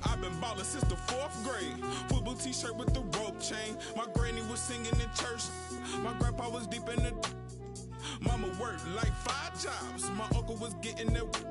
I've been ballin' since the 4th grade. Football t-shirt with the rope chain. My granny was singing in church. My grandpa was deep in the. Mama worked like 5 jobs. My uncle was getting that.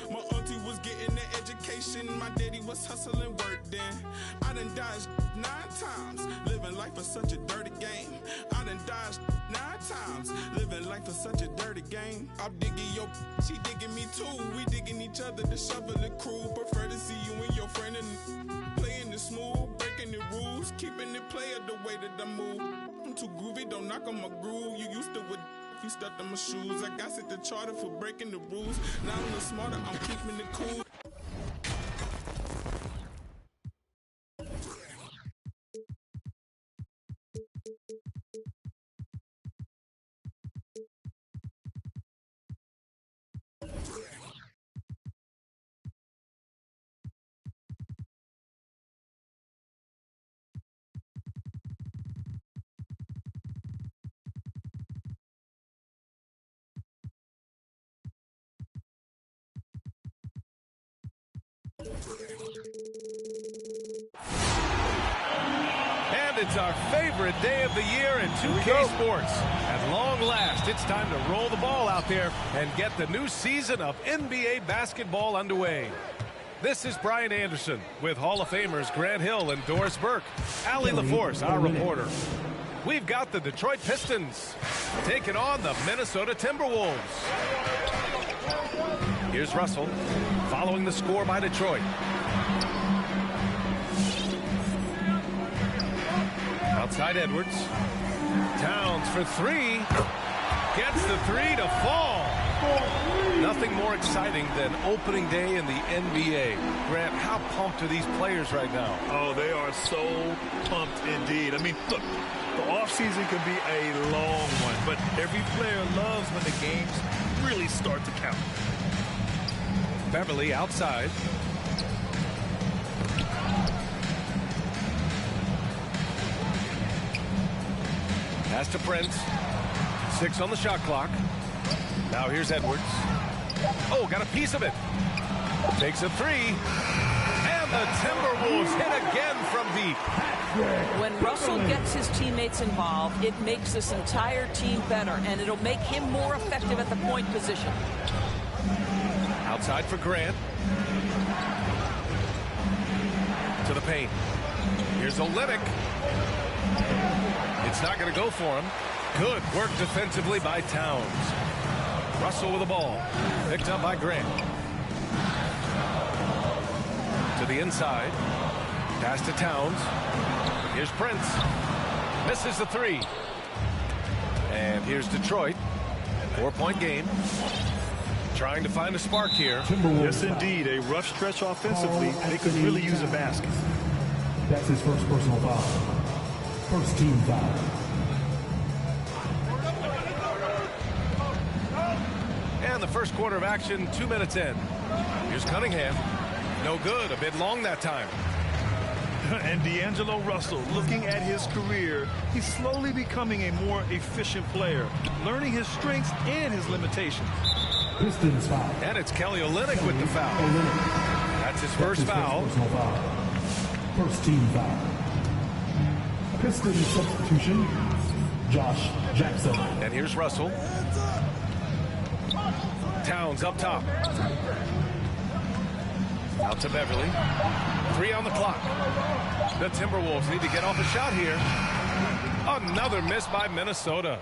My auntie was getting the education. My daddy was hustling work then. I done dodged 9 times. Living life is such a dirty game. I done dodged 9 times. Living life is such a dirty game. I'm digging your, she digging me too. We digging each other to shovel the crew. Prefer to see you and your friend and playing it smooth, breaking the rules, keeping it player the way that I move. I'm too groovy, don't knock on my groove. You used to with. You stepped on my shoes. I got set the charter for breaking the rules. Now I'm a little smarter, I'm keeping it cool. And it's our favorite day of the year in 2K Sports. At long last, it's time to roll the ball out there and get the new season of NBA basketball underway. This is Brian Anderson with Hall of Famers Grant Hill and Doris Burke. Allie LaForce, our reporter. We've got the Detroit Pistons taking on the Minnesota Timberwolves. Here's Russell following the score by Detroit. Outside Edwards. Towns for 3. Gets the 3 to fall. Nothing more exciting than opening day in the NBA. Grant, how pumped are these players right now? Oh, they are so pumped indeed. I mean, look, the offseason can be a long one, but every player loves when the games really start to count. Beverly outside. Pass to Prince. 6 on the shot clock. Now here's Edwards. Oh, got a piece of it. Takes a 3. And the Timberwolves hit again from deep. When Russell gets his teammates involved, it makes this entire team better, and it'll make him more effective at the point position. Outside for Grant. To the paint. Here's Olynyk. It's not going to go for him. Good work defensively by Towns. Russell with the ball. Picked up by Grant. To the inside. Pass to Towns. Here's Prince. Misses the 3. And here's Detroit. 4-point game. Trying to find a spark here. Yes, indeed. A rough stretch offensively. They could really use a basket. That's his first personal foul. First team foul. And the first quarter of action, 2 minutes in. Here's Cunningham. No good. A bit long that time. And D'Angelo Russell, looking at his career, he's slowly becoming a more efficient player, learning his strengths and his limitations. Pistons foul. And it's Kelly Olynyk with the foul. That's his first foul. First team foul. Pistons substitution, Josh Jackson. And here's Russell. Towns up top. Out to Beverly. 3 on the clock. The Timberwolves need to get off a shot here. Another miss by Minnesota.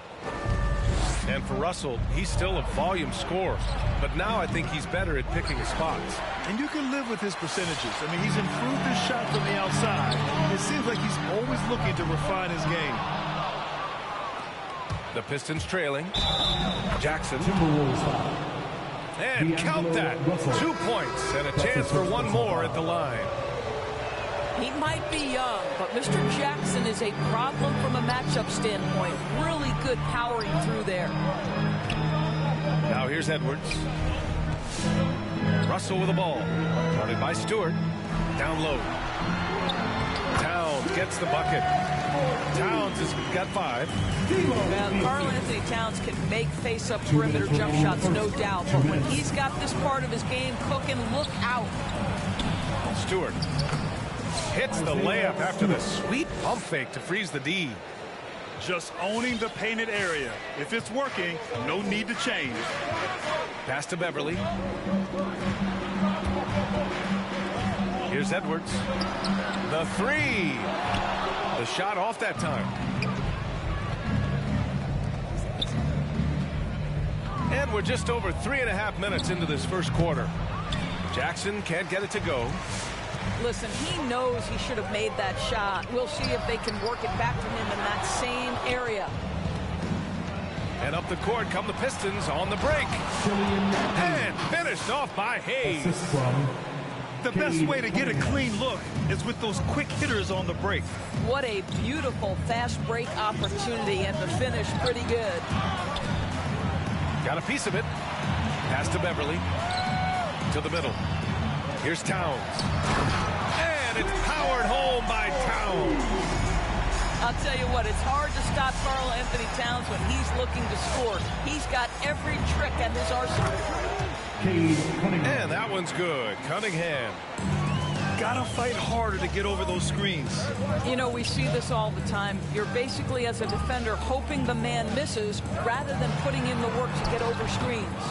And for Russell, he's still a volume scorer. But now I think he's better at picking his spots. And you can live with his percentages. I mean, he's improved his shot from the outside. It seems like he's always looking to refine his game. The Pistons trailing. Jackson. And count that. 2 points and a chance for one more at the line. He might be young, but Mr. Jackson is a problem from a matchup standpoint. Really good powering through there. Now here's Edwards. Russell with the ball. Guarded by Stewart. Down low. Towns gets the bucket. Towns has got 5. Now, Karl-Anthony Towns can make face-up perimeter jump shots, no doubt. But when he's got this part of his game cooking, look out. Stewart hits the layup after the sweet pump fake to freeze the D. Just owning the painted area. If it's working, no need to change. Pass to Beverly. Here's Edwards. The 3. The shot off that time. And we're just over 3.5 minutes into this first quarter. Jackson can't get it to go. Listen, he knows he should have made that shot. We'll see if they can work it back to him in that same area. And up the court come the Pistons on the break. And finished off by Hayes. The best way to get a clean look is with those quick hitters on the break. What a beautiful fast break opportunity, and the finish pretty good. Got a piece of it. Pass to Beverly. To the middle. Here's Towns. And it's powered home by Towns. I'll tell you what, it's hard to stop Karl-Anthony Towns when he's looking to score. He's got every trick at his arsenal. And that one's good. Cunningham. Gotta fight harder to get over those screens. You know, we see this all the time. You're basically, as a defender, hoping the man misses rather than putting in the work to get over screens.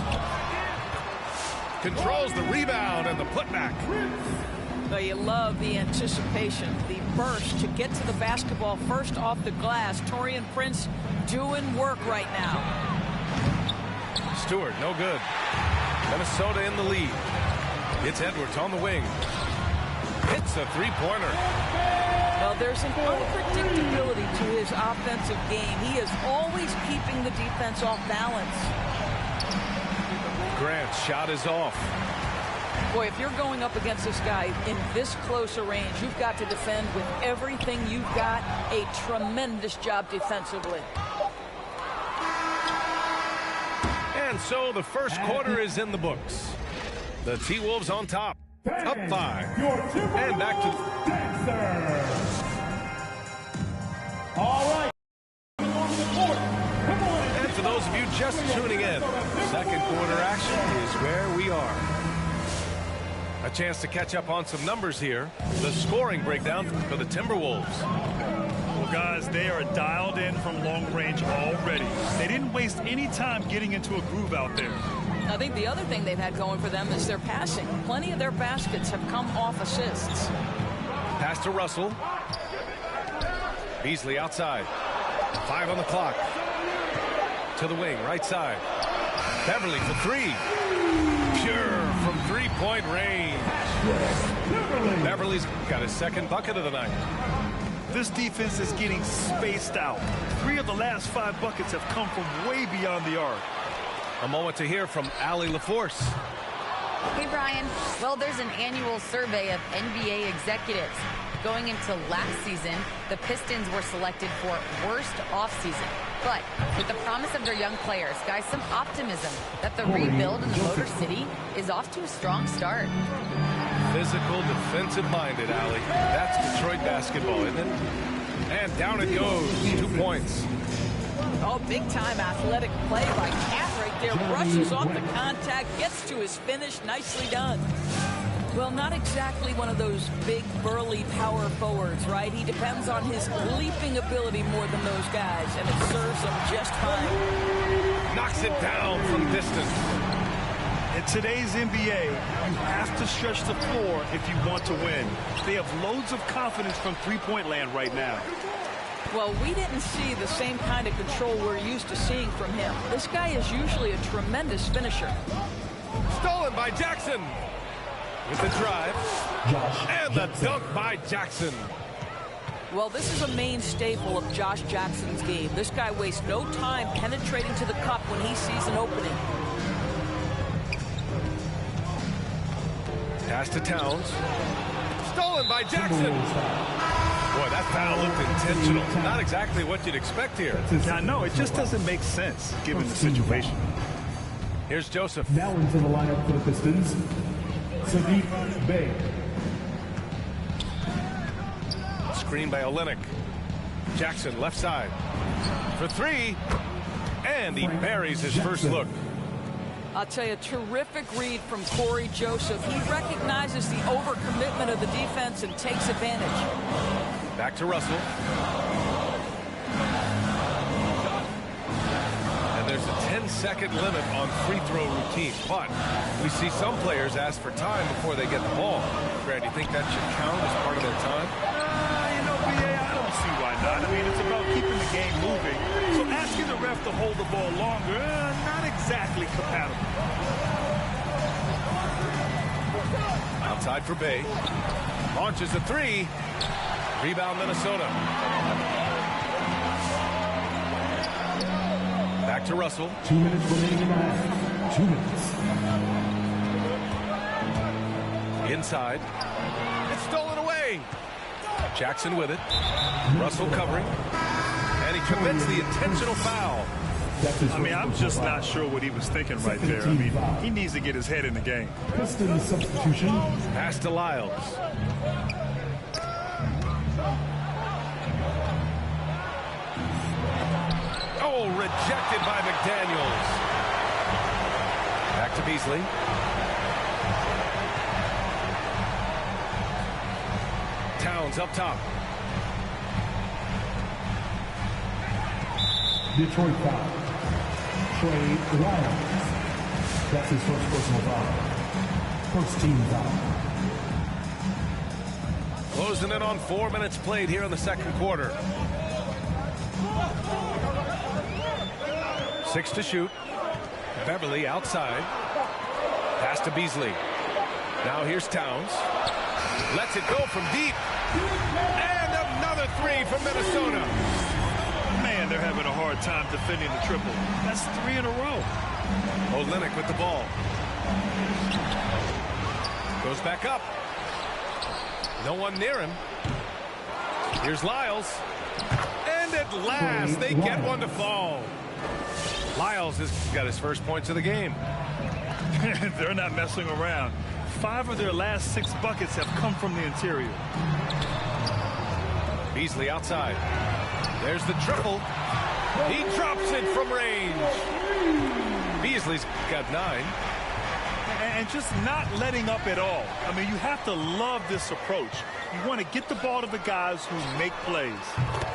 Controls the rebound and the putback. But you love the anticipation, the burst to get to the basketball first off the glass. Taurean Prince doing work right now. Stewart, no good. Minnesota in the lead. It's Edwards on the wing. Hits a three-pointer. Well, there's an unpredictability to his offensive game. He is always keeping the defense off balance. Grant's shot is off. Boy, if you're going up against this guy in this close a range, you've got to defend with everything you've got. A tremendous job defensively. And so the first quarter is in the books. The T-Wolves on top. Up 5. And back to... All right. And for those of you just tuning in, second quarter action is where we are. A chance to catch up on some numbers here. The scoring breakdown for the Timberwolves. Well, guys, they are dialed in from long range already. They didn't waste any time getting into a groove out there. I think the other thing they've had going for them is their passing. Plenty of their baskets have come off assists. Pass to Russell. Beasley outside. 5 on the clock. To the wing, right side. Beverly for 3. Pure from three-point range. Beverly's got his second bucket of the night. This defense is getting spaced out. 3 of the last 5 buckets have come from way beyond the arc. A moment to hear from Allie LaForce. Hey, Brian. Well, there's an annual survey of NBA executives. Going into last season, the Pistons were selected for worst offseason. But with the promise of their young players, guys, some optimism that the rebuild in the Motor City is off to a strong start. Physical, defensive-minded, Allie. That's Detroit basketball, isn't it? And down it goes. 2 points. Oh, big-time athletic play by Cat right there. Brushes off the contact, gets to his finish. Nicely done. Well, not exactly one of those big, burly power forwards, right? He depends on his leaping ability more than those guys, and it serves him just fine. Knocks it down from distance. In today's NBA, you have to stretch the floor if you want to win. They have loads of confidence from three-point land right now. Well, we didn't see the same kind of control we're used to seeing from him. This guy is usually a tremendous finisher. Stolen by Jackson. With the drive. And the dunk by Jackson. Well, this is a main staple of Josh Jackson's game. This guy wastes no time penetrating to the cup when he sees an opening. Pass to Towns. Stolen by Jackson. Boy, that foul looked intentional. Not exactly what you'd expect here. I know, it just doesn't make sense given the situation. Here's Joseph. Now into the lineup for the Pistons, Saddiq Bey. Screen by Olynyk. Jackson left side. For three. And he buries his first look. I'll tell you, terrific read from Corey Joseph. He recognizes the overcommitment of the defense and takes advantage. Back to Russell. And there's a 10-second limit on free throw routine. But we see some players ask for time before they get the ball. Brad, do you think that should count as part of their time? You know, BA, I don't see why not. I mean, it's about keeping the game moving. So asking the ref to hold the ball longer, not exactly compatible. Outside for Bey. Launches a three. Rebound Minnesota. Back to Russell. 2 minutes remaining in the half. 2 minutes. Inside. It's stolen away. Jackson with it. Russell covering. And he commits the intentional foul. I mean, I'm just not sure what he was thinking right there. I mean, he needs to get his head in the game. Pistons substitution. Pass to Lyles. Oh, rejected by McDaniels. Back to Beasley. Towns up top. Detroit foul. Trey Lyles. That's his first personal foul. First team foul. Closing in on 4 minutes played here in the second quarter. 6 to shoot. Beverly outside. Pass to Beasley. Now here's Towns. Lets it go from deep. And another three from Minnesota. Man, they're having a hard time defending the triple. That's 3 in a row. Olynyk with the ball. Goes back up. No one near him. Here's Lyles. And at last, they get one to fall. Lyles has got his first points of the game. They're not messing around. 5 of their last 6 buckets have come from the interior. Beasley outside. There's the triple. He drops it from range. Beasley's got 9. And just not letting up at all. I mean, you have to love this approach. You want to get the ball to the guys who make plays.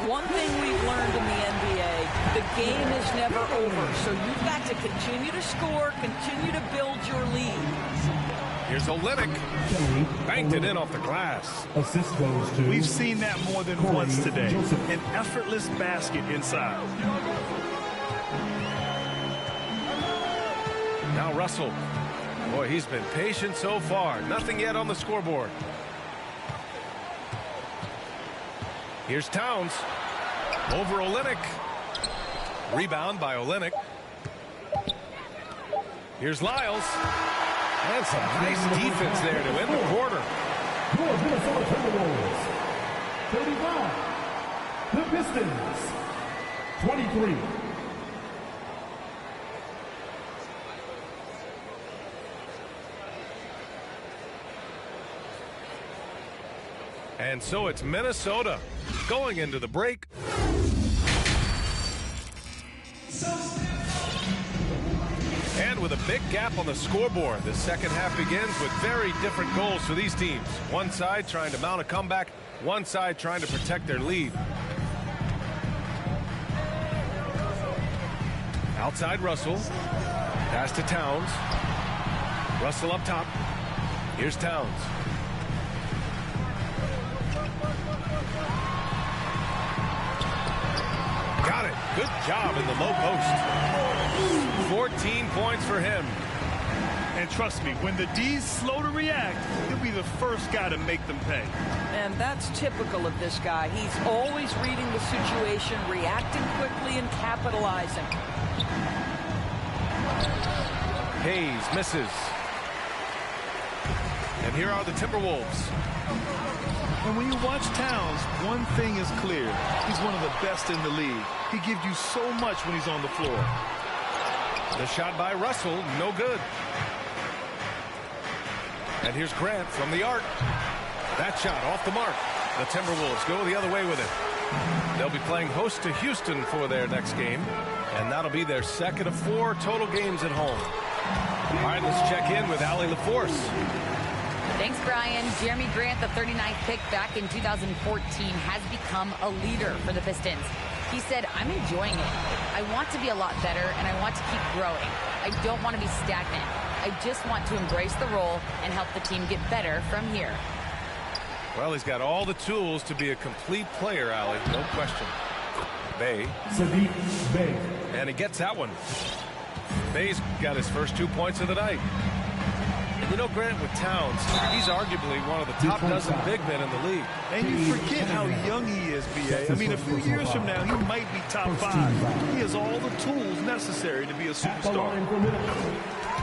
One thing we've learned in the NBA, the game is never over. So you've got to continue to score, continue to build your lead. Here's Olynyk. Banked it in off the glass. Assist goes to... We've seen that more than Corey once today. Joseph. An effortless basket inside. Now Russell. Boy, he's been patient so far. Nothing yet on the scoreboard. Here's Towns. Over Olynyk. Rebound by Olynyk. Here's Lyles. And some nice defense there to end the quarter. Your Minnesota Timberwolves. 35. The Pistons. 23. And so it's Minnesota going into the break. And with a big gap on the scoreboard, the second half begins with very different goals for these teams. One side trying to mount a comeback, one side trying to protect their lead. Outside Russell. Pass to Towns. Russell up top. Here's Towns. Good job in the low post. 14 points for him. And trust me, when the D's slow to react, he'll be the first guy to make them pay. And that's typical of this guy. He's always reading the situation, reacting quickly, and capitalizing. Hayes misses. And here are the Timberwolves. And when you watch Towns, one thing is clear. He's one of the best in the league. He gives you so much when he's on the floor. The shot by Russell, no good. And here's Grant from the arc. That shot off the mark. The Timberwolves go the other way with it. They'll be playing host to Houston for their next game. And that'll be their second of 4 total games at home. All right, let's check in with Allie LaForce. Thanks, Brian. Jeremy Grant, the 39th pick back in 2014, has become a leader for the Pistons. He said, I'm enjoying it. I want to be a lot better, and I want to keep growing. I don't want to be stagnant. I just want to embrace the role and help the team get better from here. Well, he's got all the tools to be a complete player, Allie. No question. Bey. Saddiq Bey. And he gets that one. Bey's got his first 2 points of the night. And you know, Grant, with Towns, he's arguably one of the top dozen big men in the league. And you forget how young he is, B.A. I mean, a few years from now, he might be top 5. He has all the tools necessary to be a superstar.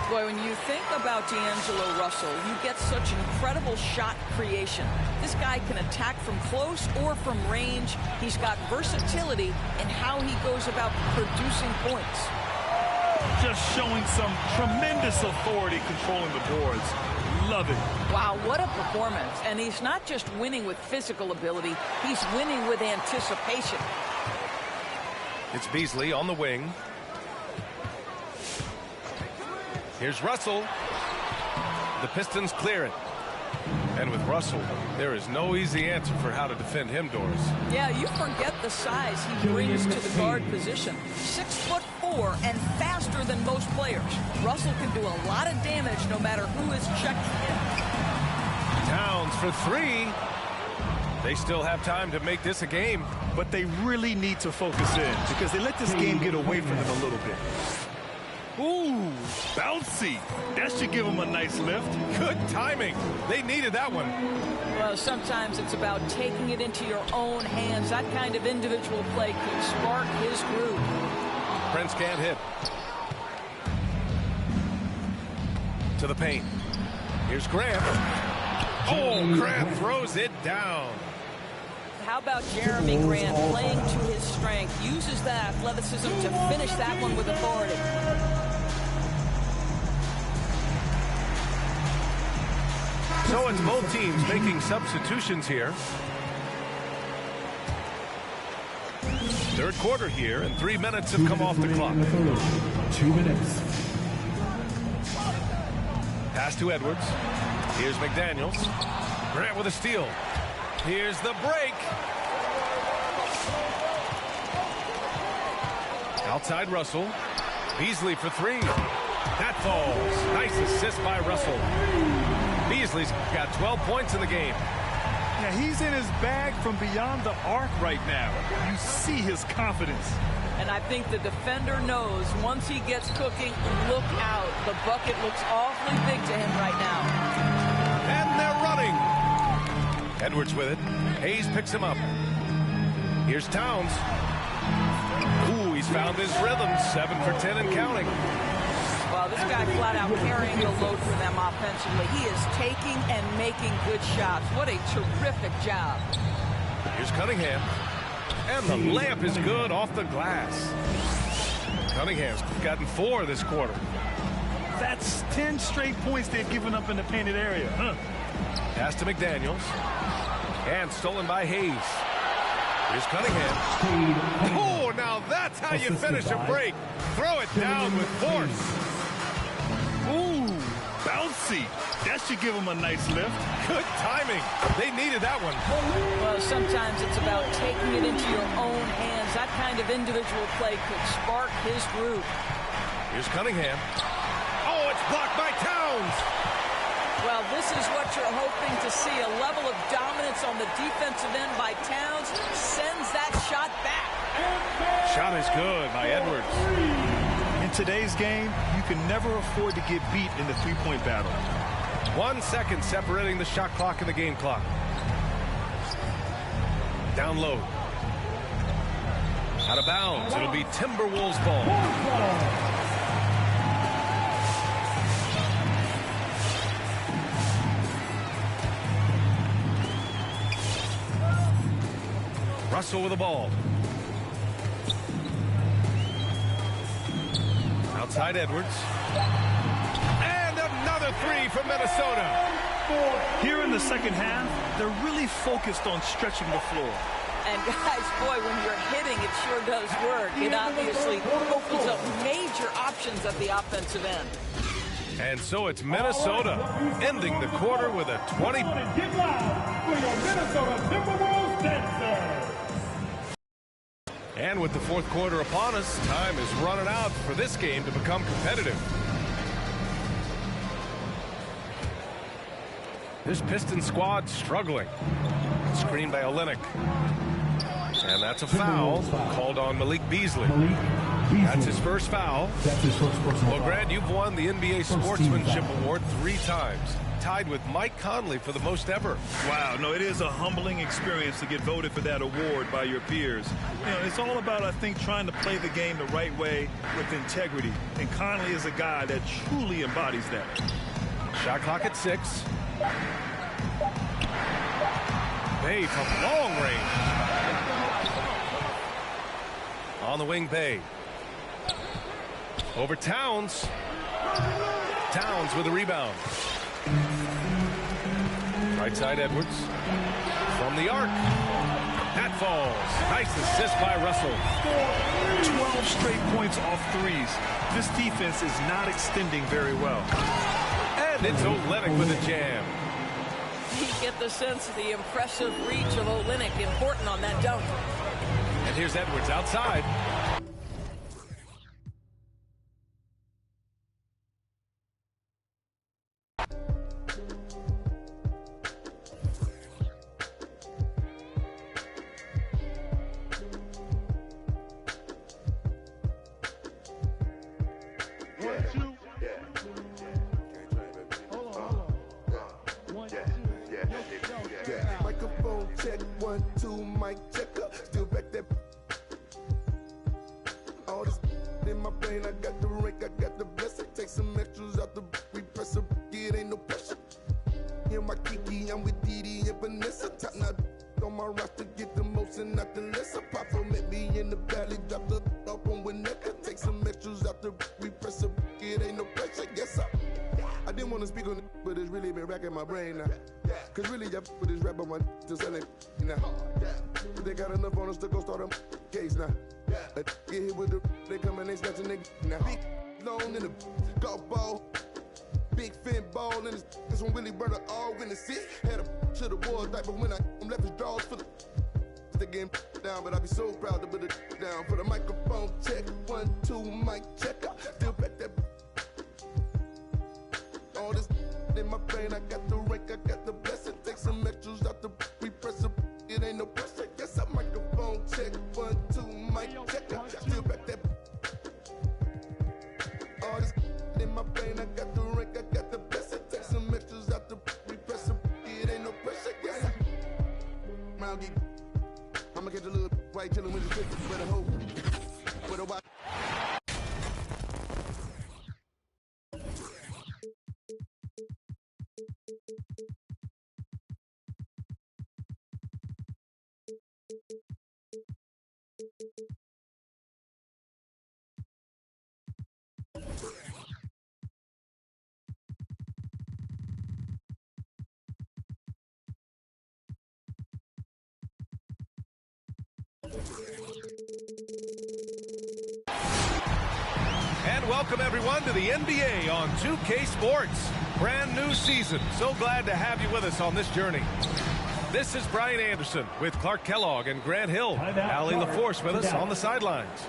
Boy, when you think about D'Angelo Russell, you get such incredible shot creation. This guy can attack from close or from range. He's got versatility in how he goes about producing points. Just showing some tremendous authority controlling the boards. Love it. Wow, what a performance. And he's not just winning with physical ability, he's winning with anticipation. It's Beasley on the wing. Here's Russell. The Pistons clear it. And with Russell, there is no easy answer for how to defend him, Doris. Yeah, you forget the size he brings to the guard position. 6'4" and faster than most players. Russell can do a lot of damage no matter who is checking him. Towns for 3. They still have time to make this a game. But they really need to focus in because they let this game get away from them a little bit. Ooh, bouncy. That should give them a nice lift. Good timing. They needed that one. Well, sometimes it's about taking it into your own hands. That kind of individual play can spark his groove. Prince can't hit. To the paint. Here's Grant. Oh, Grant throws it down. How about Jeremy Grant playing to his strength, uses that athleticism to finish that one with authority. So it's both teams making substitutions here. Third quarter here, and 3 minutes have come off the clock. 2 minutes. Pass to Edwards. Here's McDaniels. Grant with a steal. Here's the break. Outside Russell. Beasley for 3. That falls. Nice assist by Russell. Beasley's got 12 points in the game. Now he's in his bag from beyond the arc right now. You see his confidence. And I think the defender knows once he gets cooking, look out. The bucket looks awfully big to him right now. And they're running. Edwards with it. Hayes picks him up. Here's Towns. Ooh, he's found his rhythm. 7 for 10 and counting. Well, this guy flat out carrying the load for them offensively. He is taking and making good shots. What a terrific job. Here's Cunningham. And the layup is good off the glass. Cunningham's gotten 4 this quarter. That's 10 straight points they've given up in the painted area. Pass to McDaniels. And stolen by Hayes. Here's Cunningham. Oh, now that's how you finish a break. Throw it down with force. Ooh, bouncy. That should give them a nice lift. Good timing. They needed that one. Well, sometimes it's about taking it into your own hands. That kind of individual play could spark his groove. Here's Cunningham. Oh, it's blocked by Towns. Well, this is what you're hoping to see. A level of dominance on the defensive end by Towns sends that shot back. Shot is good by Edwards. In today's game, you can never afford to get beat in the three-point battle. 1 second separating the shot clock and the game clock. Down low. Out of bounds. It'll be Timberwolves ball. Russell with the ball. Outside Edwards. And another three from Minnesota. Here in the second half, they're really focused on stretching the floor. And guys, boy, when you're hitting, it sure does work. It obviously opens up major options at the offensive end. And so it's Minnesota ending the quarter with a 20. Get loud for your Minnesota Timberwolves dancers. And with the fourth quarter upon us, time is running out for this game to become competitive. This Pistons squad struggling. Screen by Olynyk. And that's a foul called on Malik Beasley. That's his first foul. That's his first personal Well, Grant, you've won the NBA Sportsmanship Award 3 times, tied with Mike Conley for the most ever. Wow, no, it is a humbling experience to get voted for that award by your peers. You know, it's all about, I think, trying to play the game the right way with integrity. And Conley is a guy that truly embodies that. Shot clock at 6. Bay from long range. On the wing, Bay. Over Towns. Towns with a rebound. Right side, Edwards. From the arc. That falls. Nice assist by Russell. 12 straight points off threes. This defense is not extending very well. And it's Olynyk with a jam. You get the sense of the impressive reach of Olynyk, important on that dunk. And here's Edwards outside. Microphone check, 1, 2, mic checker. Still back there. All this in my brain, I got the rank, I got the blessing. Take some extras out the we press a it ain't no pressure. Hear my Kiki, I'm with Didi and Vanessa. Top now on my roster, get the most and not the lesser. Papa met me in the valley, drop the up on Winnetka. Take some extras out the we press a it ain't no pressure. Yes, I didn't want to speak on it, but it's really been racking my brain now. Cause really, I put this rap on my to sell it now. They got enough on us to go start a case now. Get hit with the, they come and they snatch a nigga now. Big loan in the golf ball. Big fin ball in this one really burned all in the seats. Had a to the wall type, but when I left his draws for the game down, but I be so proud to put it down. For the microphone check, 1, 2, mic check. Still back that. All this in my brain, I got the rank, I got the blessing. Take some extras out the repress it, it ain't no pressure. Yes, I microphone check, 1, 2, mic check. Still back that. All this in my brain, I got the rank, I got the blessing. Take some extras out the repress it, it ain't no pressure. Yes, Round geek. I'ma catch a little white chillin' with the bitch, with a hoe, with a white. And welcome everyone to the NBA on 2K Sports. Brand new season. So glad to have you with us on this journey. This is Brian Anderson with Clark Kellogg and Grant Hill. Allie LaForce with us on the sidelines.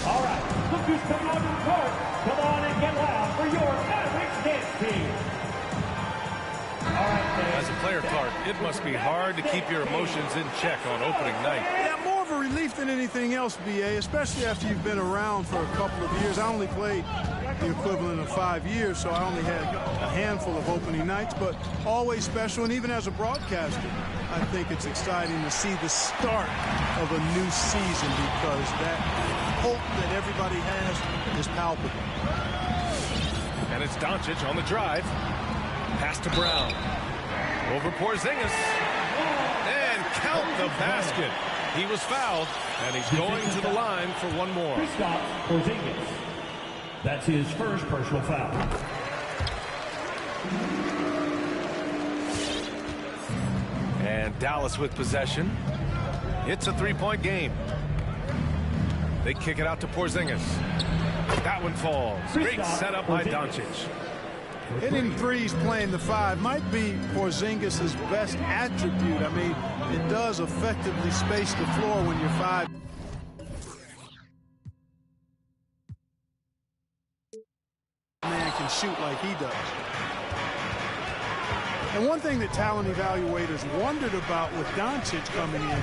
All right, look who's coming on to the court. Come on and get loud for your Mavericks dance team. fire cart. It must be hard to keep your emotions in check on opening night. Yeah, more of a relief than anything else, BA, especially after you've been around for a couple of years. I only played the equivalent of 5 years, so I only had a handful of opening nights, but always special. And even as a broadcaster, I think it's exciting to see the start of a new season because that hope that everybody has is palpable. And it's Doncic on the drive. Pass to Brown. Over Porzingis. And count the basket. He was fouled, and he's going to the line for one more. Kristaps Porzingis. That's his first personal foul. And Dallas with possession. It's a three-point game. They kick it out to Porzingis. That one falls. Great setup by Doncic. Hitting threes playing the 5 might be Porzingis' best attribute. I mean, it does effectively space the floor when you're 5. Man can shoot like he does. And one thing that talent evaluators wondered about with Doncic coming in,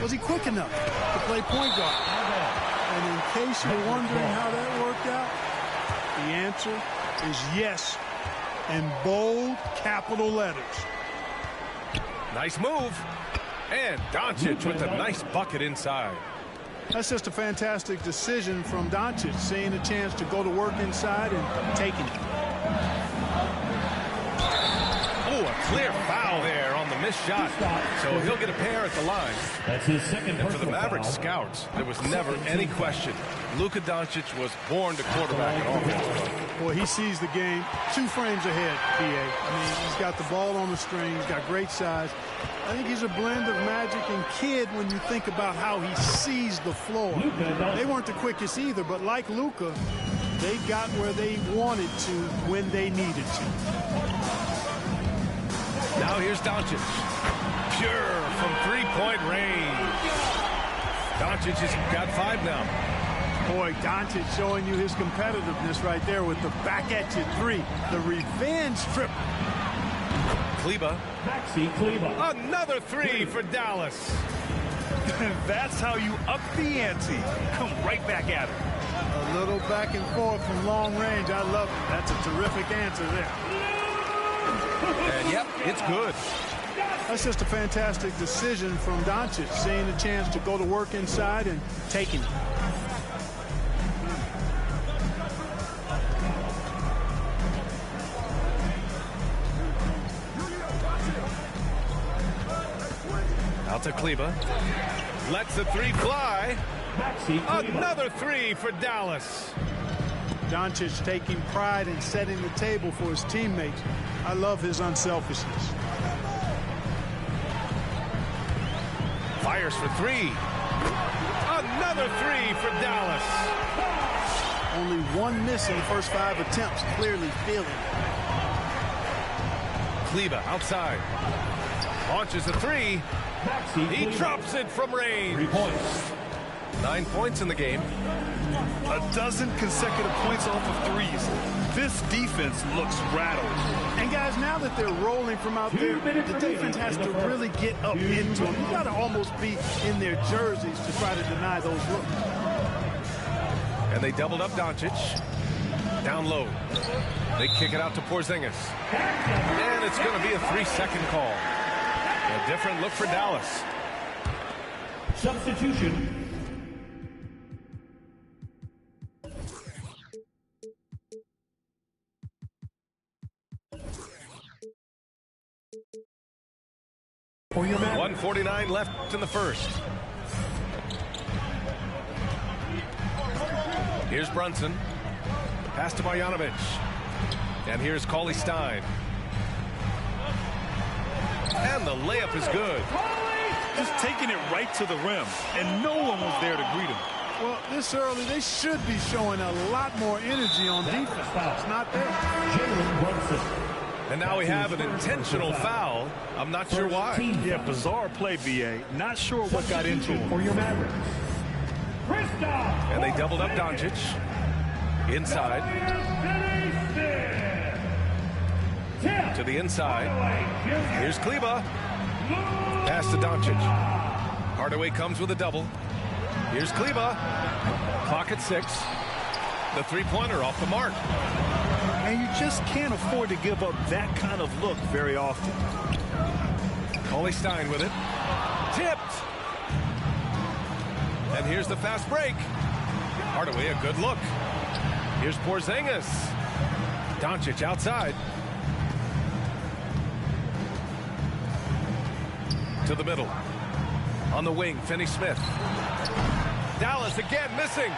was he quick enough to play point guard? And in case you're wondering how that worked out, the answer is yes, in bold capital letters. Nice move. And Doncic with a nice bucket inside. That's just a fantastic decision from Doncic, seeing a chance to go to work inside and taking it. Oh, a clear foul there on the missed shot. So he'll get a pair at the line. That's his second And for the personal Mavericks foul. scouts, there was never any question. Luka Doncic was born to quarterback an offense. Boy, he sees the game 2 frames ahead, PA. I mean, he's got the ball on the string. He's got great size. I think he's a blend of Magic and Kidd when you think about how he sees the floor. They weren't the quickest either, but like Luka, they got where they wanted to when they needed to. Now here's Doncic. Pure from three-point range. Doncic has got 5 now. Boy, Doncic showing you his competitiveness right there with the back-at-you 3. The revenge trip. Kleba. Maxi Kleba. Another 3 for Dallas. That's how you up the ante. Come right back at him. A little back and forth from long range. I love it. That's a terrific answer there. And yep, it's good. That's just a fantastic decision from Doncic, seeing a chance to go to work inside and taking it. Out to Kleba. Lets the 3 fly. Maxi Kleba. Another 3 for Dallas. Doncic taking pride in setting the table for his teammates. I love his unselfishness. Fires for 3. Another 3 for Dallas. Only 1 miss in the first 5 attempts. Clearly feeling it. Kleba outside. Launches a 3. Maxi He Kleba. drops it from 3 range. points. 9 points in the game. A dozen consecutive points off of threes. This defense looks rattled. And guys, now that they're rolling from out there, the defense has to really get up into them. You got to almost be in their jerseys to try to deny those looks. And they doubled up Doncic. Down low. They kick it out to Porzingis. And it's going to be a 3-second call. A different look for Dallas. Substitution. For your man. 1:49 left in the first. Here's Brunson. Pass to Marjanovic. And here's Cauley Stein. And the layup is good. Just taking it right to the rim, and no one was there to greet him. Well, this early, they should be showing a lot more energy on defense. It's not there. Jalen Brunson. And now we have an intentional foul. I'm not sure why. Yeah, bizarre play, BA. Not sure what got into him. For your Mavericks. Kristaps. And they doubled up Doncic. Inside. Tim. To the inside. Here's Kleber. Pass to Doncic. Hardaway comes with a double. Here's Kleber. Clock at 6. The three-pointer off the mark. And you just can't afford to give up that kind of look very often. Cauley-Stein with it. Tipped. And here's the fast break. Hardaway, a good look. Here's Porzingis. Doncic outside. To the middle. On the wing, Finney-Smith. Dallas again missing.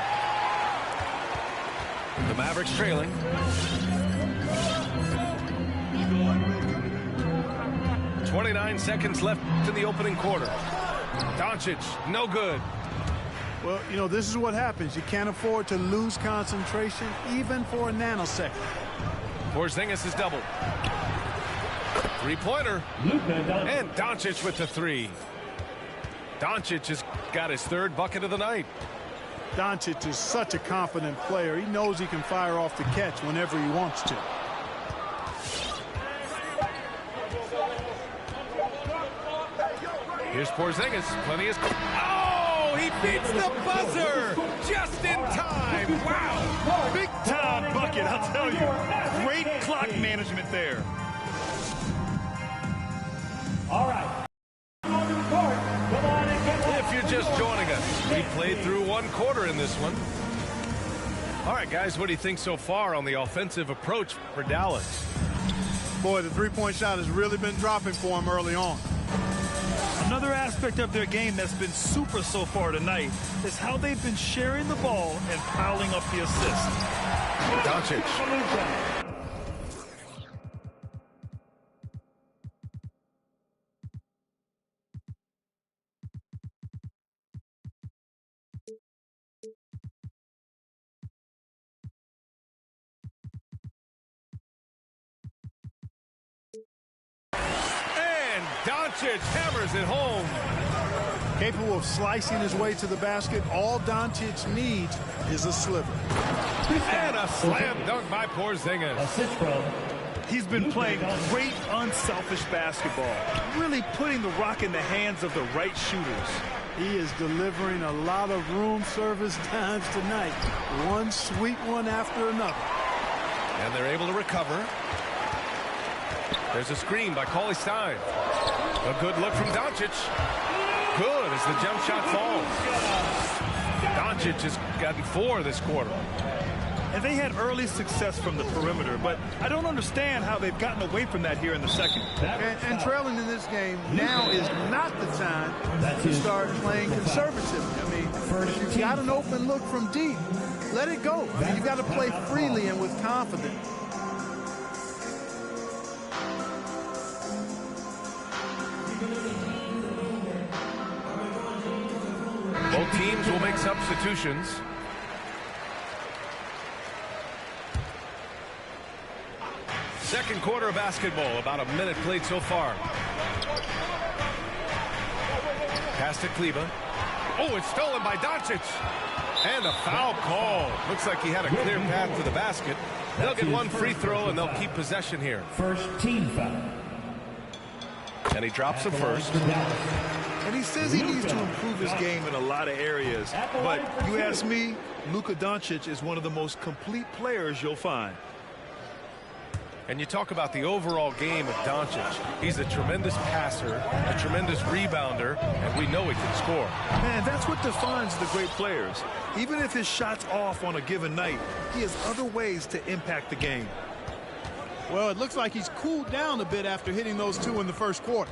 The Mavericks trailing. .29 seconds left in the opening quarter. Doncic, no good. Well, you know, this is what happens. You can't afford to lose concentration even for a nanosecond. Porzingis is double. Three-pointer. And Doncic with the three. Doncic has got his third bucket of the night. Doncic is such a confident player. He knows he can fire off the catch whenever he wants to. Here's Porzingis. Plenty is... Oh, he beats the buzzer just in time. Wow. Big time bucket, I'll tell you. Great clock management there. All right. If you're just joining us, we played through one quarter in this one. All right, guys, what do you think so far on the offensive approach for Dallas? Boy, the three-point shot has really been dropping for him early on. Another aspect of their game that's been super so far tonight is how they've been sharing the ball and piling up the assists. Doncic. Doncic hammers it home. Capable of slicing his way to the basket, all Doncic needs is a sliver. And a slam dunk by Porzingis. Assist from. He's been playing great, unselfish basketball, really putting the rock in the hands of the right shooters. He is delivering a lot of room service times tonight. One sweet one after another. And they're able to recover. There's a screen by Cauley-Stein. A good look from Doncic. Good as the jump shot falls. Doncic has gotten 4 this quarter. And they had early success from the perimeter, but I don't understand how they've gotten away from that here in the second. And trailing in this game, now is not the time to start playing conservatively. I mean, if you've got an open look from deep, let it go. I mean, you've got to play freely and with confidence. Both teams will make substitutions. Second quarter of basketball, about a minute played so far. Pass to Kleber. Oh, it's stolen by Doncic. And a foul call. Looks like he had a clear path to the basket. They'll get one free throw and they'll keep possession here. First team foul. And he drops the first. And he says he needs to improve his game in a lot of areas. But you ask me, Luka Doncic is one of the most complete players you'll find. And you talk about the overall game of Doncic. He's a tremendous passer, a tremendous rebounder, and we know he can score. Man, that's what defines the great players. Even if his shot's off on a given night, he has other ways to impact the game. Well, it looks like he's cooled down a bit after hitting those 2 in the first quarter.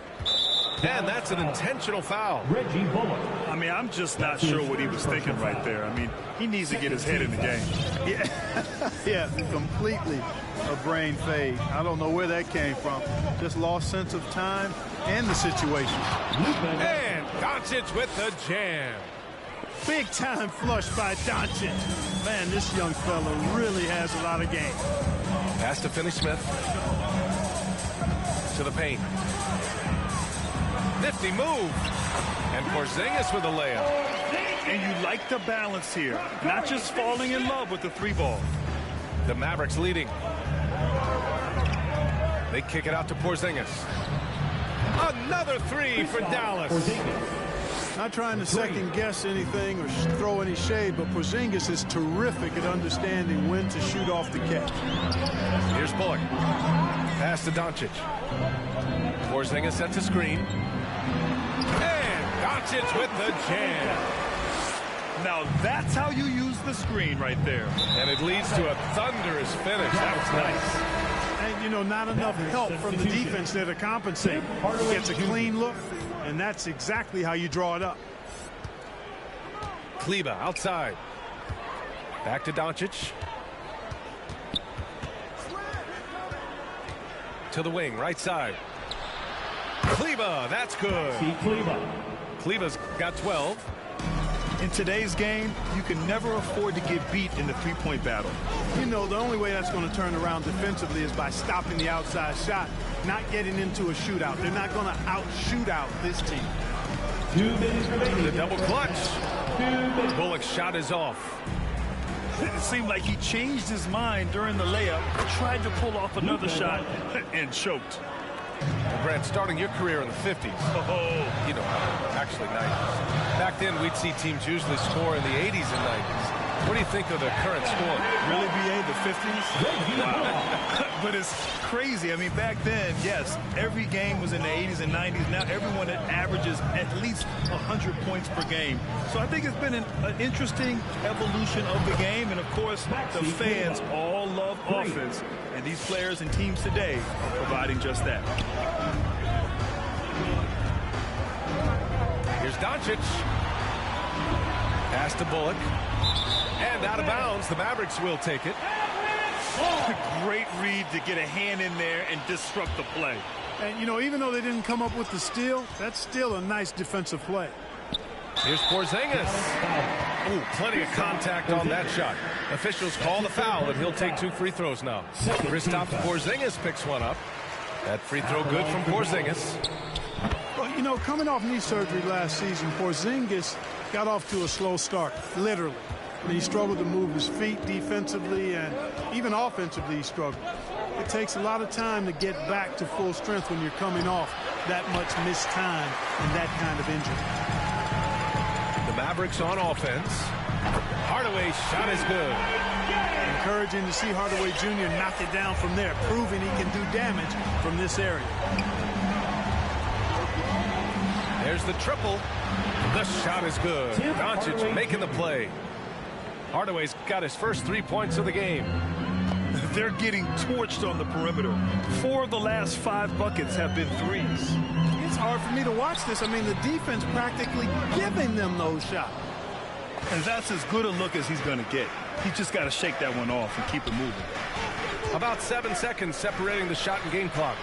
And that's an intentional foul. Reggie Bullock. I mean, I'm just not sure what he was thinking right there. I mean, he needs to get his head in the game. Yeah, completely a brain fade. I don't know where that came from. Just lost sense of time and the situation. And Doncic with the jam. Big time flush by Doncic. Man, this young fella really has a lot of game. Pass to Finney-Smith. To the paint. Nifty move. And Porzingis with a layup. And you like the balance here. Not just falling in love with the 3 ball. The Mavericks leading. They kick it out to Porzingis. Another three for Dallas. Not trying to second-guess anything or throw any shade, but Porzingis is terrific at understanding when to shoot off the catch. Here's Bullock. Pass to Doncic. Porzingis sets a screen. And Doncic with the jam. Now that's how you use the screen right there. And it leads to a thunderous finish. That was nice. And, you know, not enough help from the defense there to compensate. Gets a clean look, and that's exactly how you draw it up. Kleber outside. Back to Doncic. To the wing, right side. Kleber, that's good. Kleber's got 12. In today's game, you can never afford to get beat in the three-point battle. You know, the only way that's going to turn around defensively is by stopping the outside shot, not getting into a shootout. They're not going to out-shoot out this team. The double clutch. Bullock's shot is off. It seemed like he changed his mind during the layup, tried to pull off another shot, and choked. Well, Brad, starting your career in the 50s, you know, actually 90s. Back then, we'd see teams usually score in the 80s and 90s. What do you think of the current score? Really, BA, the 50s? Wow. But it's crazy. I mean, back then, yes, every game was in the 80s and 90s. Now everyone averages at least 100 points per game. So I think it's been an interesting evolution of the game. And, of course, the fans all love offense. And these players and teams today are providing just that. Here's Doncic. Pass to Bullock. And out of bounds, the Mavericks will take it. Great read to get a hand in there and disrupt the play. And, you know, even though they didn't come up with the steal, that's still a nice defensive play. Here's Porzingis. Ooh, plenty of contact on that shot. Officials call the foul, and he'll take 2 free throws now. Kristaps Porzingis picks one up. That free throw good from Porzingis. Well, you know, coming off knee surgery last season, Porzingis got off to a slow start, literally. He struggled to move his feet defensively, and even offensively he struggled. It takes a lot of time to get back to full strength when you're coming off that much missed time and that kind of injury. The Mavericks on offense. Hardaway's shot is good. Encouraging to see Hardaway Jr. knock it down from there, proving he can do damage from this area. There's the triple. The shot is good. Doncic making the play. Hardaway's got his first 3 points of the game. They're getting torched on the perimeter. 4 of the last 5 buckets have been threes. It's hard for me to watch this. I mean, the defense practically giving them those shots. And that's as good a look as he's going to get. He's just got to shake that one off and keep it moving. About 7 seconds separating the shot and game clock.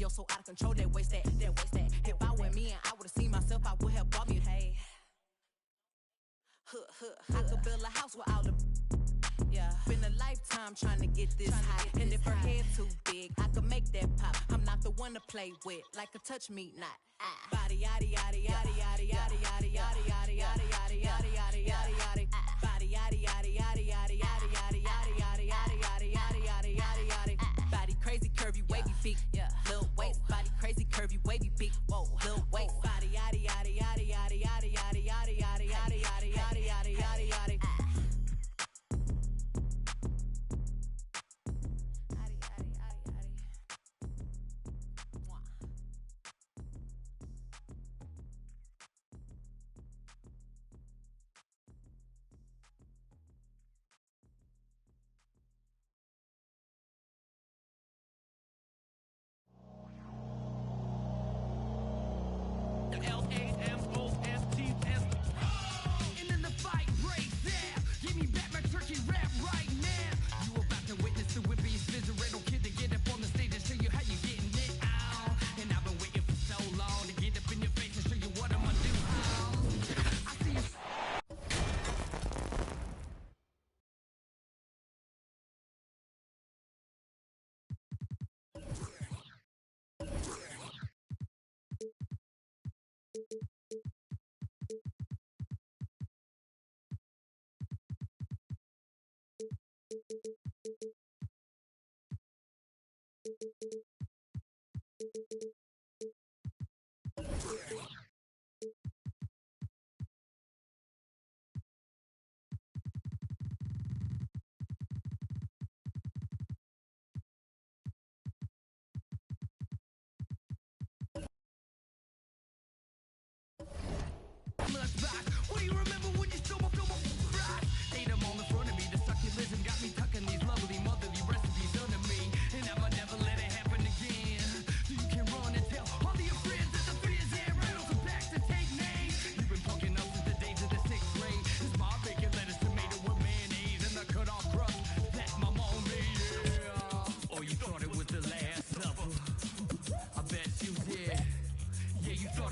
So out of control, that waste that. If I were me and I would have seen myself, I would have bought me. Hey, I could build a house with all the. Yeah, been a lifetime trying to get this high, and if her head too big, I could make that pop. I'm not the one to play with, like a touch me not. Body yaddy yaddy yaddy yaddy yaddy yaddy yaddy yaddy yaddy yaddy yaddy yaddy yaddy yaddy. Body yaddy yaddy yaddy yaddy yaddy yaddy yaddy yaddy yaddy yaddy yaddy yaddy yaddy yaddy. Body crazy, curvy, wavy, big. Little waist, body crazy, curvy, wavy, big. Whoa, little waist, body yaddy yaddy yaddy yaddy yaddy yaddy yaddy yaddy yaddy yaddy yaddy yaddy yaddy yaddy.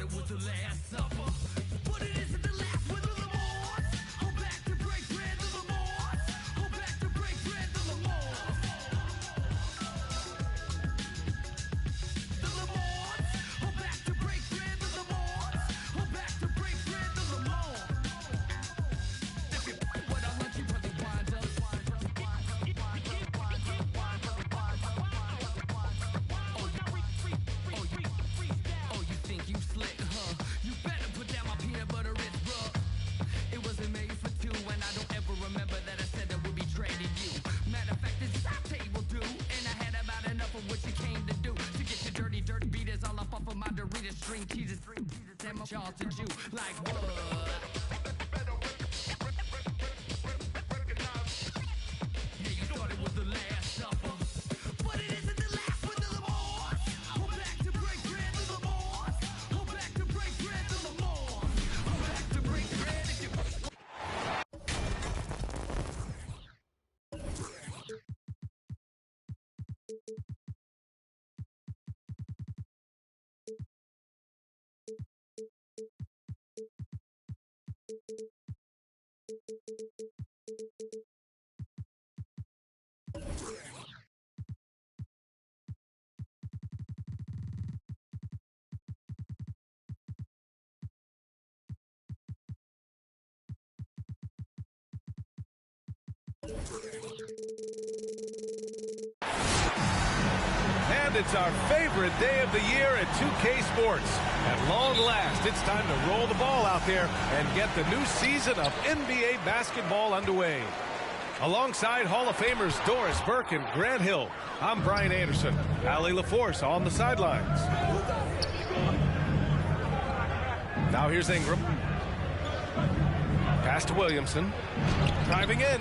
it was the Last Supper. But it isn't the last with the Lamars. Hold back to break bread, the Lamars. Hold back to break bread, the Lamars. The Lamars. Hold back to break bread, the Lamars. Hold back to break bread, the Lamars. What I want you probably wind up. Oh, you think you slick, huh? You better put down my peanut butter wrist, bruh. It wasn't made for two, and I don't ever remember that I said I would be trading you. Matter of fact, this is our table do, and I had about enough of what you came to do. To get your dirty dirt beaters all up off of my Doritos, string teasers, and my jaws to you. Like what? Yeah, you thought it was the Last Supper, but it isn't the last with the Lamars. Hold back to break bread, the Lamars. Hold back to break bread, the Lamars. Hold back to break bread if you... And it's our favorite day of the year at 2K Sports. At long last, it's time to roll the ball out there and get the new season of NBA basketball underway. Alongside Hall of Famers Doris Burke and Grant Hill, I'm Brian Anderson. Allie LaForce on the sidelines. Now here's Ingram. Pass to Williamson. Driving in.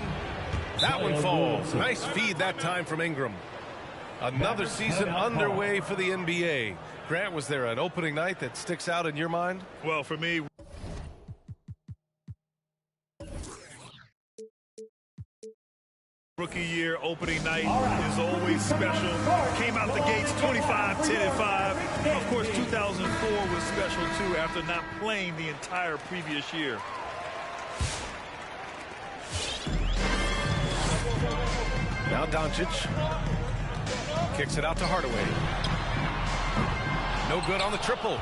That one falls. Nice feed that time from Ingram. Another season underway for the NBA. Grant, was there an opening night that sticks out in your mind? Well, for me, rookie year opening night is always special. Came out the gates 25, 10, and 5. Of course, 2004 was special too after not playing the entire previous year. Now Doncic kicks it out to Hardaway. No good on the triple.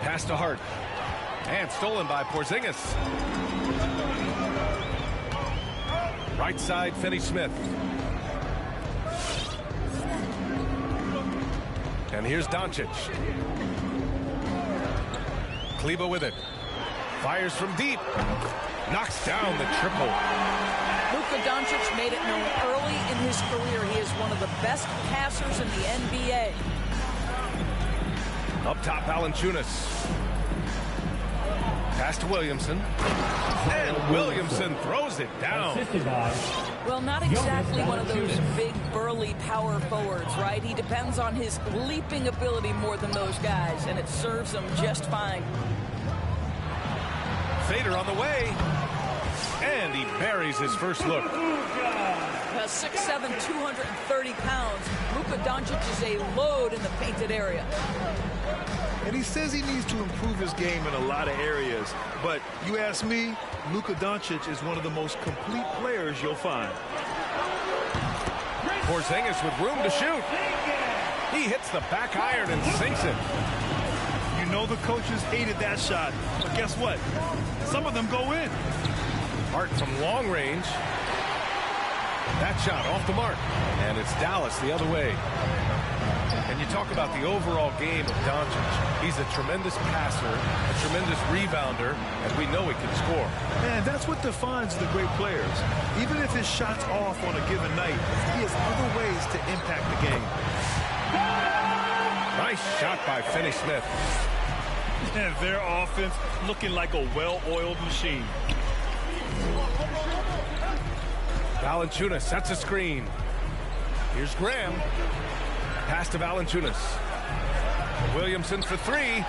Pass to Hart. And stolen by Porzingis. Right side, Finney-Smith. And here's Doncic. Kleber with it. Fires from deep. Knocks down the triple. Luka Doncic made it known early in his career he is one of the best passers in the NBA. Up top, Valanciunas. Pass to Williamson. And Williamson throws it down. Well, not exactly one of those big, burly power forwards, right? He depends on his leaping ability more than those guys, and it serves him just fine. Fader on the way. And he buries his first look. 6'7", 230 pounds. Luka Doncic is a load in the painted area. And he says he needs to improve his game in a lot of areas. But you ask me, Luka Doncic is one of the most complete players you'll find. Porzingis with room to shoot. He hits the back iron and sinks it. You know the coaches hated that shot. But guess what? Some of them go in. Hart from long range. That shot off the mark. And it's Dallas the other way. And you talk about the overall game of Doncic. He's a tremendous passer, a tremendous rebounder, and we know he can score. And that's what defines the great players. Even if his shot's off on a given night, he has other ways to impact the game. Nice shot by Finney-Smith. And their offense looking like a well-oiled machine. Valanciunas sets a screen. Here's Graham. Pass to Valanciunas. Williamson for three.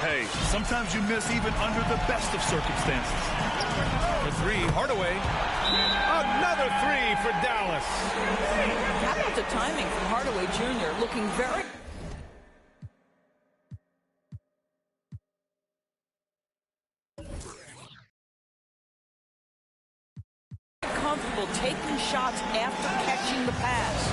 Hey, sometimes you miss even under the best of circumstances. For three, Hardaway. Another three for Dallas. How about the timing from Hardaway Jr. looking very shots after catching the pass.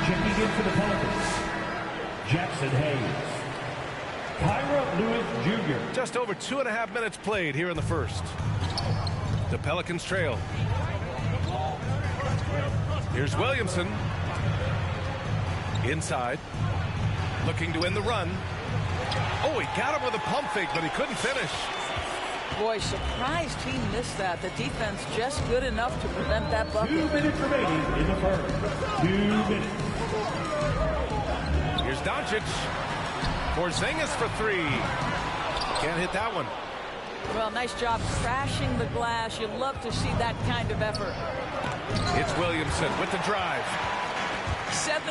Checking in for the Pelicans, Jackson Hayes. Kyra Lewis Jr. Just over 2.5 minutes played here in the first. The Pelicans trail. Here's Williamson. Inside. Looking to end the run. Oh, he got him with a pump fake, but he couldn't finish. Boy, surprised he missed that. The defense just good enough to prevent that bucket. 2 minutes remaining in the first. 2 minutes. Here's Doncic. Porzingis for three. Can't hit that one. Well, nice job crashing the glass. You love to see that kind of effort. It's Williamson with the drive. 7'6"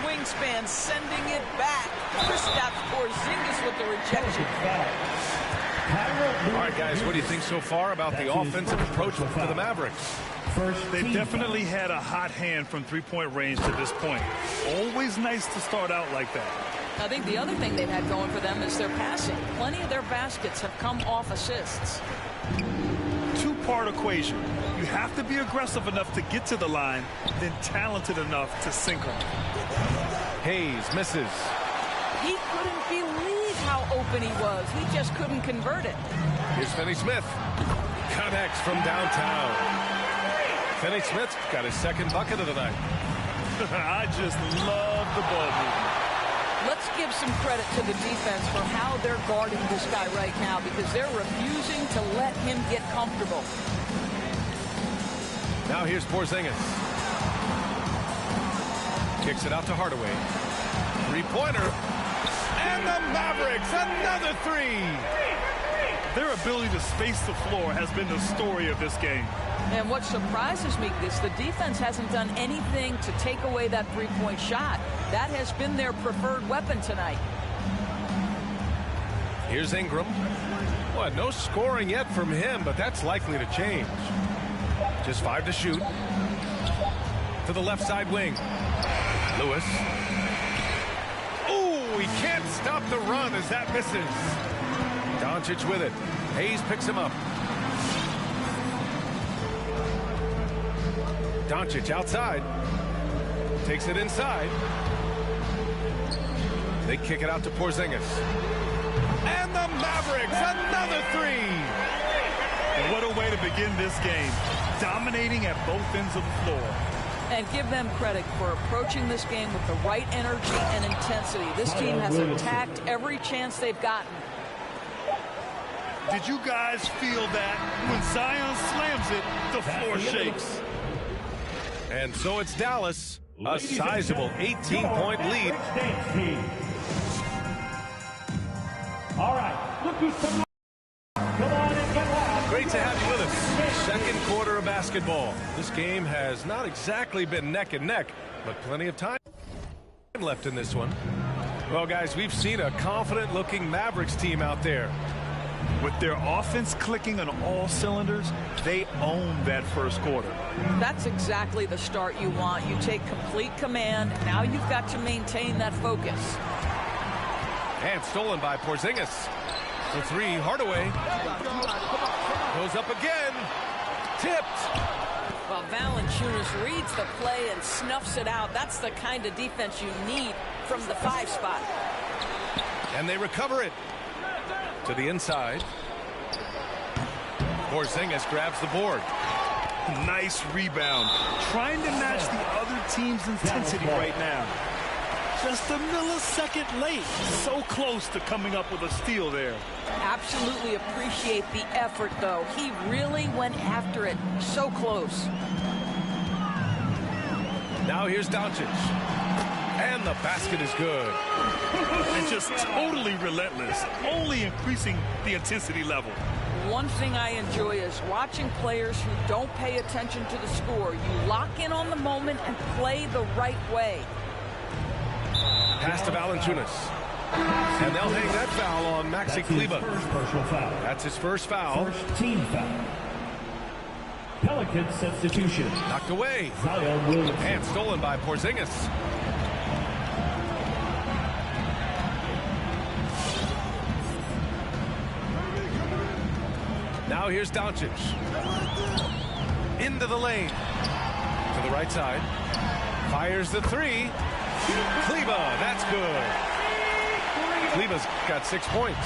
wingspan, sending it back. Kristaps Porzingis with the rejection. All right, guys, what do you think so far about the offensive approach for the Mavericks? They definitely had a hot hand from three-point range to this point. Always nice to start out like that. I think the other thing they've had going for them is their passing. Plenty of their baskets have come off assists. Two-part equation. You have to be aggressive enough to get to the line, then talented enough to sink them. Hayes misses. He couldn't believe how open he was. He just couldn't convert it. Here's Finney-Smith. Connects from downtown. Finney-Smith's got his second bucket of the night. I just love the ball movement. Let's give some credit to the defense for how they're guarding this guy right now, because they're refusing to let him get comfortable. Now here's Porzingis. Kicks it out to Hardaway. Three-pointer. And the Mavericks, another three. Their ability to space the floor has been the story of this game. And what surprises me is the defense hasn't done anything to take away that three-point shot. That has been their preferred weapon tonight. Here's Ingram. Well, no scoring yet from him, but that's likely to change. Just 5 to shoot. To the left side wing. Lewis. Ooh, he can't stop the run as that misses. Doncic with it. Hayes picks him up. Doncic outside. Takes it inside. They kick it out to Porzingis. And the Mavericks, another three. What a way to begin this game. Dominating at both ends of the floor. And give them credit for approaching this game with the right energy and intensity. This team has attacked every chance they've gotten. Did you guys feel that? When Zion slams it, the floor shakes. And so it's Dallas, a sizable 18-point lead. All right, look who's coming. Come on and get loud. Great to have you with us. Second quarter of basketball. This game has not exactly been neck and neck, but plenty of time left in this one. Well, guys, we've seen a confident-looking Mavericks team out there. With their offense clicking on all cylinders, they own that first quarter. That's exactly the start you want. You take complete command. Now you've got to maintain that focus. And stolen by Porzingis. For three, Hardaway. Goes up again. Tipped. Well, Valanciunas reads the play and snuffs it out. That's the kind of defense you need from the 5 spot. And they recover it. To the inside. Porzingis grabs the board. Nice rebound. Trying to match the other team's intensity right now. Just a millisecond late. So close to coming up with a steal there. Absolutely appreciate the effort, though. He really went after it. So close. Now here's Doncic. And the basket is good. And just totally relentless, only increasing the intensity level. One thing I enjoy is watching players who don't pay attention to the score. You lock in on the moment and play the right way. Pass to Valanciunas. And they'll hang that foul on Maxi Kleber. That's his first foul. First team foul. Pelican substitution. Knocked away. Zion Williamson. And stolen by Porzingis. Now here's Doncic. Into the lane. To the right side. Fires the three. Kleber, that's good. Kleber's got 6 points.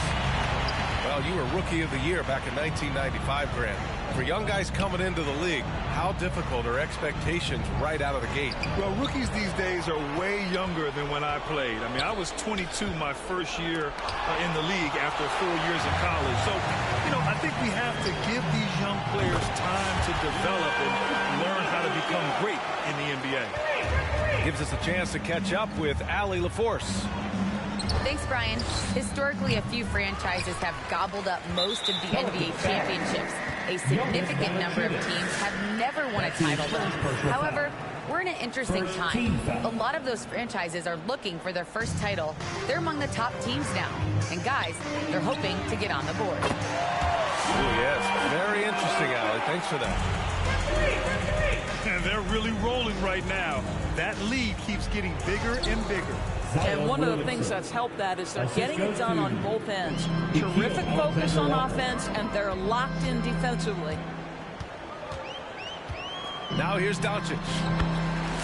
Well, you were Rookie of the Year back in 1995, Grant. For young guys coming into the league, how difficult are expectations right out of the gate? Well, rookies these days are way younger than when I played. I mean, I was 22 my first year in the league after 4 years in college. So, I think we have to give these young players time to develop and learn how to become great in the NBA. Gives us a chance to catch up with Allie LaForce. Thanks, Brian. Historically, a few franchises have gobbled up most of the NBA championships. A significant number of teams have never won a title, though. However, we're in an interesting time. A lot of those franchises are looking for their first title. They're among the top teams now. And guys, they're hoping to get on the board. Oh, yes. Very interesting, Allie. Thanks for that. And they're really rolling right now. That lead keeps getting bigger and bigger. And one of the things that's helped that is they're getting it done on both ends. Terrific focus on offense, and they're locked in defensively. Now here's Doncic.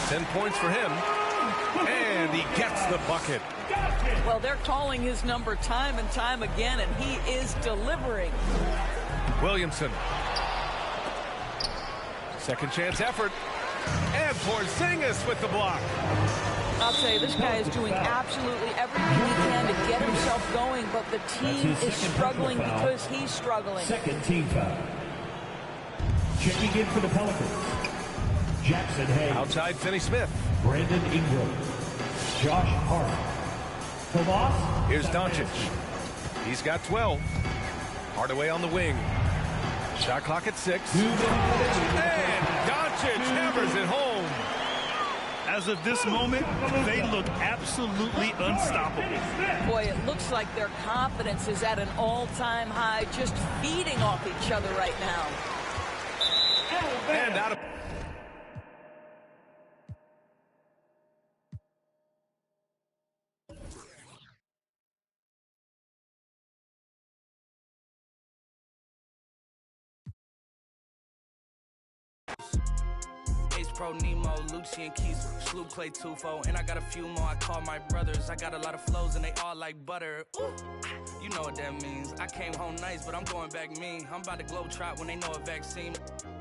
10 points for him. And he gets the bucket. Well, they're calling his number time and time again, and he is delivering. Williamson. Second chance effort. And Porzingis with the block. I'll tell you, this guy is doing absolutely everything he can to get himself going, but the team is struggling because he's struggling. Second team foul. Checking in for the Pelicans. Jackson Hayes. Outside Finney-Smith. Brandon Ingram. Josh Hart. Tomas. Here's Doncic. He's got 12. Hardaway on the wing. Shot clock at 6. And Doncic hammers it home. As of this moment, they look absolutely unstoppable. Boy, it looks like their confidence is at an all-time high, just feeding off each other right now. And out of... Pro Nemo, Lucian Keys, Sloop Clay Tufo, and I got a few more I call my brothers. I got a lot of flows and they all like butter. Ooh, you know what that means. I came home nice, but I'm going back mean. I'm about to globe trot when they know a vaccine.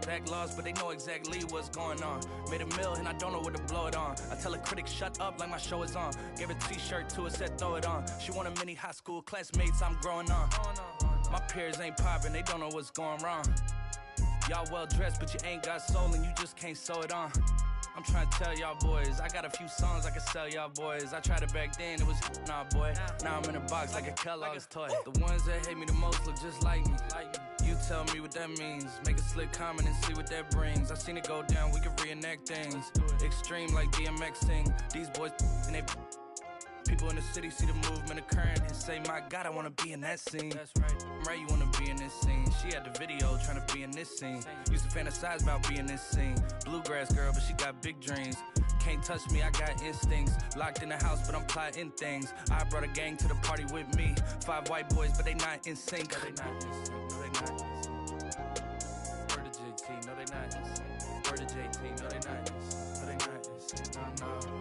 Back lost, but they know exactly what's going on. Made a meal and I don't know what to blow it on. I tell a critic shut up like my show is on. Gave a t-shirt to her, said throw it on. She want a mini high school classmates I'm growing on. My peers ain't popping, they don't know what's going wrong. Y'all well dressed, but you ain't got soul and you just can't sew it on. I'm trying to tell y'all boys, I got a few songs I can sell y'all boys. I tried it back then, it was nah boy. Now I'm in a box like a Kellogg's toy. The ones that hate me the most look just like me. You tell me what that means. Make a slick comment and see what that brings. I seen it go down, we can reenact things. Extreme like DMX sing. These boys and they people in the city see the movement occurring and say, my God, I want to be in that scene. That's right, you want to be in this scene. She had the video trying to be in this scene. Used to fantasize about being this scene. Bluegrass girl, but she got big dreams. Can't touch me, I got instincts. Locked in the house, but I'm plotting things. I brought a gang to the party with me. 5 white boys, but they not in sync. No, they not in sync. No, they not in sync. Word to JT, no, they not in sync. Word to JT, no, they not in sync. No, they not in sync. No, no.